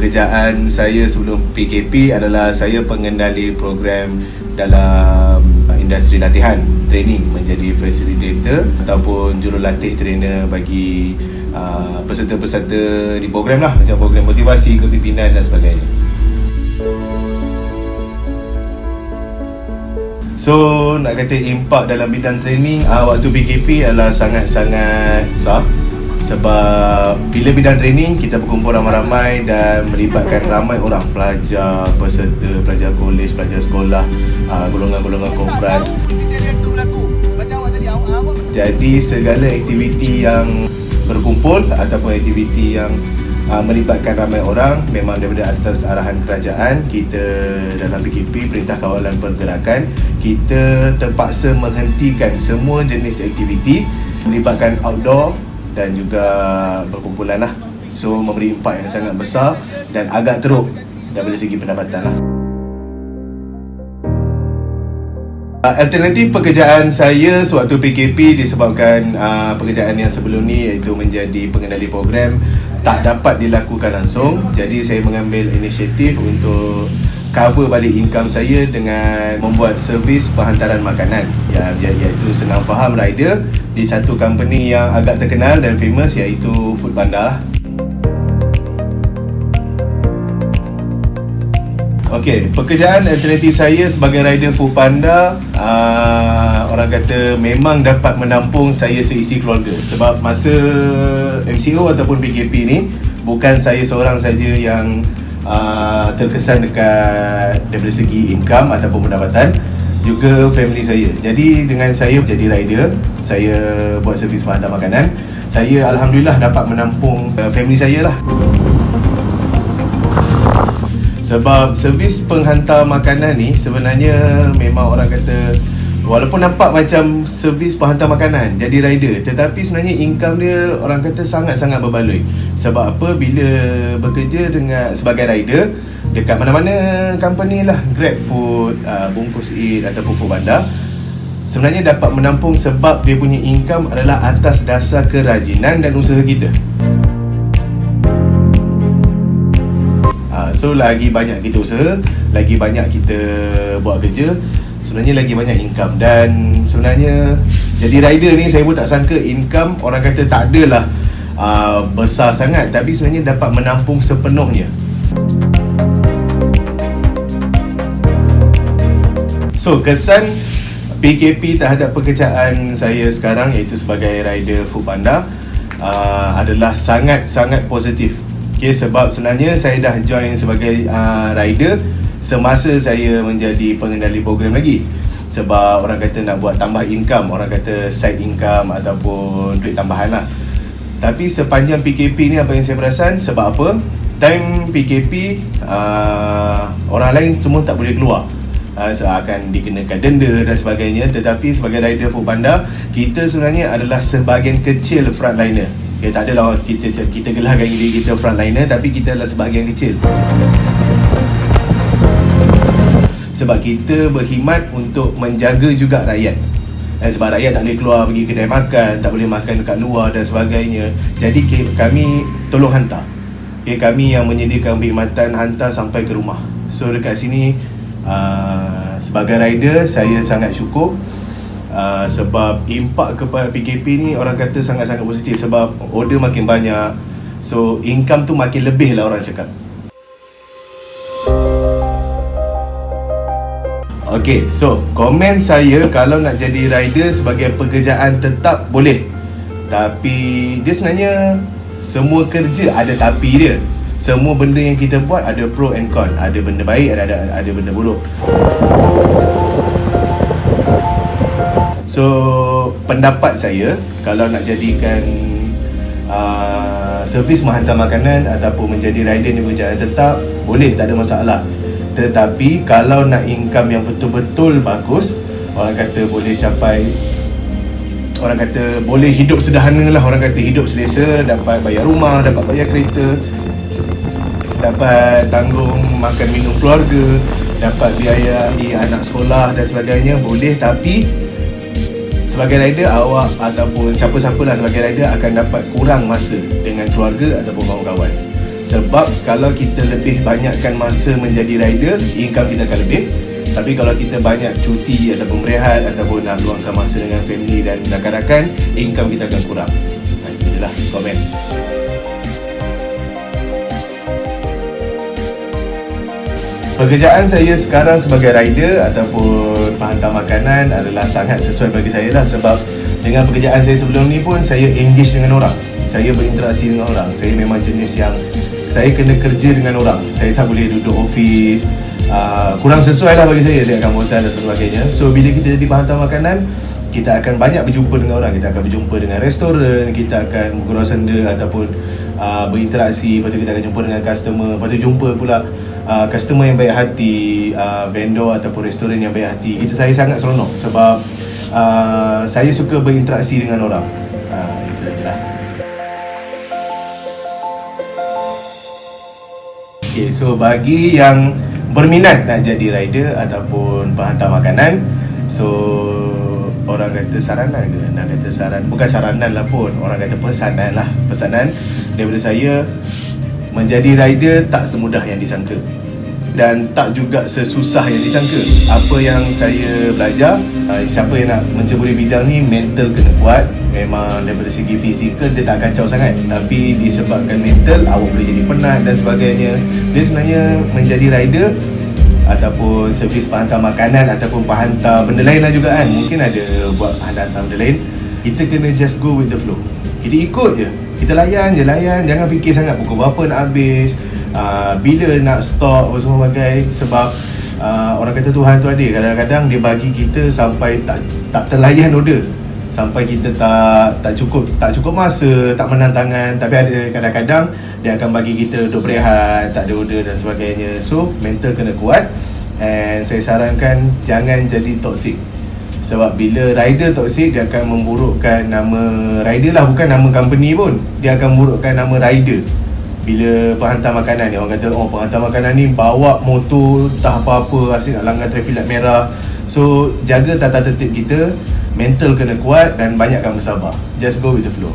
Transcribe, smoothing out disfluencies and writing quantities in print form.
pekerjaan saya sebelum PKP adalah saya pengendali program dalam industri latihan, training, menjadi facilitator ataupun jurulatih trainer bagi peserta-peserta di program lah, macam program motivasi, kepimpinan dan sebagainya. So, nak kata impak dalam bidang training waktu PKP adalah sangat-sangat besar. Sebab bila bidang training, kita berkumpul ramai-ramai dan melibatkan ramai orang, pelajar, peserta, pelajar kolej, pelajar sekolah, golongan-golongan korporat. Jadi segala aktiviti yang berkumpul ataupun aktiviti yang melibatkan ramai orang memang daripada atas arahan kerajaan. Kita dalam PKP, Perintah Kawalan Pergerakan, kita terpaksa menghentikan semua jenis aktiviti melibatkan outdoor dan juga berkumpulan lah. So memberi impak yang sangat besar dan agak teruk daripada segi pendapatan lah. Alternatif pekerjaan saya sewaktu PKP disebabkan pekerjaan yang sebelum ni, iaitu menjadi pengendali program, tak dapat dilakukan langsung. Jadi saya mengambil inisiatif untuk cover balik income saya dengan membuat servis penghantaran makanan yang iaitu senang faham rider di satu company yang agak terkenal dan famous, iaitu Foodpanda lah. Okey, pekerjaan alternatif saya sebagai rider Foodpanda, orang kata memang dapat menampung saya seisi keluarga. Sebab masa MCO ataupun PKP ni, bukan saya seorang saja yang terkesan daripada segi income ataupun pendapatan, juga family saya. Jadi dengan saya jadi rider, saya buat servis penghantar makanan, saya alhamdulillah dapat menampung family saya lah. Sebab servis penghantar makanan ni sebenarnya memang orang kata, walaupun nampak macam servis penghantar makanan jadi rider, tetapi sebenarnya income dia orang kata sangat-sangat berbaloi. Sebab apa? Bila bekerja sebagai rider dekat mana-mana company lah, Grab Food, Bungkus Eat ataupun Foodpanda, sebenarnya dapat menampung sebab dia punya income adalah atas dasar kerajinan dan usaha kita. So lagi banyak kita usaha, lagi banyak kita buat kerja, sebenarnya lagi banyak income. Dan sebenarnya jadi rider ni, saya pun tak sangka income orang kata tak adalah besar sangat, tapi sebenarnya dapat menampung sepenuhnya. So kesan PKP terhadap pekerjaan saya sekarang, iaitu sebagai rider Foodpanda, adalah sangat-sangat positif. Okay, sebab sebenarnya saya dah join sebagai rider semasa saya menjadi pengendali program lagi. Sebab orang kata nak buat tambah income, orang kata side income ataupun duit tambahan lah. Tapi sepanjang PKP ni, apa yang saya perasan, sebab apa? Time PKP, orang lain semua tak boleh keluar, akan dikenakan denda dan sebagainya. Tetapi sebagai rider Foodpanda, kita sebenarnya adalah sebahagian kecil frontliner. Okay, tak adalah kita gelahkan diri kita frontliner, tapi kita adalah sebahagian kecil. Sebab kita berkhidmat untuk menjaga juga rakyat. Sebab rakyat tak boleh keluar pergi kedai makan, tak boleh makan dekat luar dan sebagainya. Jadi kami tolong hantar. Okay, kami yang menyediakan perkhidmatan hantar sampai ke rumah. So dekat sini, sebagai rider, saya sangat syukur. Sebab impak kepada PKP ni orang kata sangat-sangat positif. Sebab order makin banyak, so income tu makin lebih lah orang cakap. Okay, so komen saya, kalau nak jadi rider sebagai pekerjaan tetap boleh. Tapi dia sebenarnya semua kerja ada tapi dia. Semua benda yang kita buat ada pro and con. Ada benda baik, ada benda buruk. So pendapat saya, kalau nak jadikan servis menghantar makanan ataupun menjadi rider ni pekerjaan tetap, boleh, tak ada masalah. Tetapi kalau nak income yang betul-betul bagus, orang kata boleh capai, orang kata boleh hidup sederhana lah, orang kata hidup selesa, dapat bayar rumah, dapat bayar kereta, dapat tanggung makan minum keluarga, dapat biaya di anak sekolah dan sebagainya, boleh. Tapi sebagai rider, awak ataupun siapa-siapa lah sebagai rider akan dapat kurang masa dengan keluarga ataupun kawan-kawan. Sebab kalau kita lebih banyakkan masa menjadi rider, income kita akan lebih. Tapi kalau kita banyak cuti ataupun berehat ataupun nak luangkan masa dengan family dan rakan-rakan, income kita akan kurang. Itu je lah komen. Pekerjaan saya sekarang sebagai rider ataupun penghantar makanan adalah sangat sesuai bagi saya lah. Sebab dengan pekerjaan saya sebelum ni pun saya engage dengan orang, saya berinteraksi dengan orang. Saya memang jenis yang saya kena kerja dengan orang. Saya tak boleh duduk office. Kurang sesuai lah bagi saya. Saya akan bosan dan sebagainya. So bila kita jadi penghantar makanan, kita akan banyak berjumpa dengan orang. Kita akan berjumpa dengan restoran, kita akan bergurau senda ataupun berinteraksi. Lepas tu kita akan jumpa dengan customer. Lepas tu jumpa pula customer yang baik hati, vendor ataupun restoran yang baik hati. Saya sangat seronok sebab saya suka berinteraksi dengan orang. Itu saja lah. Okay, so bagi yang berminat nak jadi rider ataupun penghantar makanan, so orang kata saranan ke? Nak kata saran, bukan saranan lah pun, orang kata pesanan lah. Pesanan daripada saya, menjadi rider tak semudah yang disangka dan tak juga sesusah yang disangka. Apa yang saya belajar, siapa yang nak menceburi bidang ni, mental kena kuat. Memang daripada segi fizikal dia tak kacau sangat, tapi disebabkan mental, awak boleh jadi penat dan sebagainya. Dia sebenarnya menjadi rider ataupun servis penghantar makanan ataupun penghantar benda lain lah juga kan. Mungkin ada buat hantar benda lain, kita kena just go with the flow. Kita ikut je, kita layan je, jangan fikir sangat pukul berapa nak habis, bila nak stop apa semua bagai. Sebab orang kata Tuhan tu adil. Kadang-kadang dia bagi kita sampai tak terlayan order, sampai kita tak cukup masa, tak menang tangan. Tapi ada kadang-kadang dia akan bagi kita duduk berehat, tak ada order dan sebagainya. So mental kena kuat. And saya sarankan jangan jadi toxic. Sebab bila rider toxic, dia akan memburukkan nama rider lah, bukan nama company pun. Dia akan memburukkan nama rider. Bila penghantar makanan ni, orang kata penghantar makanan ni bawa motor tak apa-apa, asyik nak langgar traffic light merah. So jaga tata tertib kita, mental kena kuat dan banyakkan bersabar. Just go with the flow.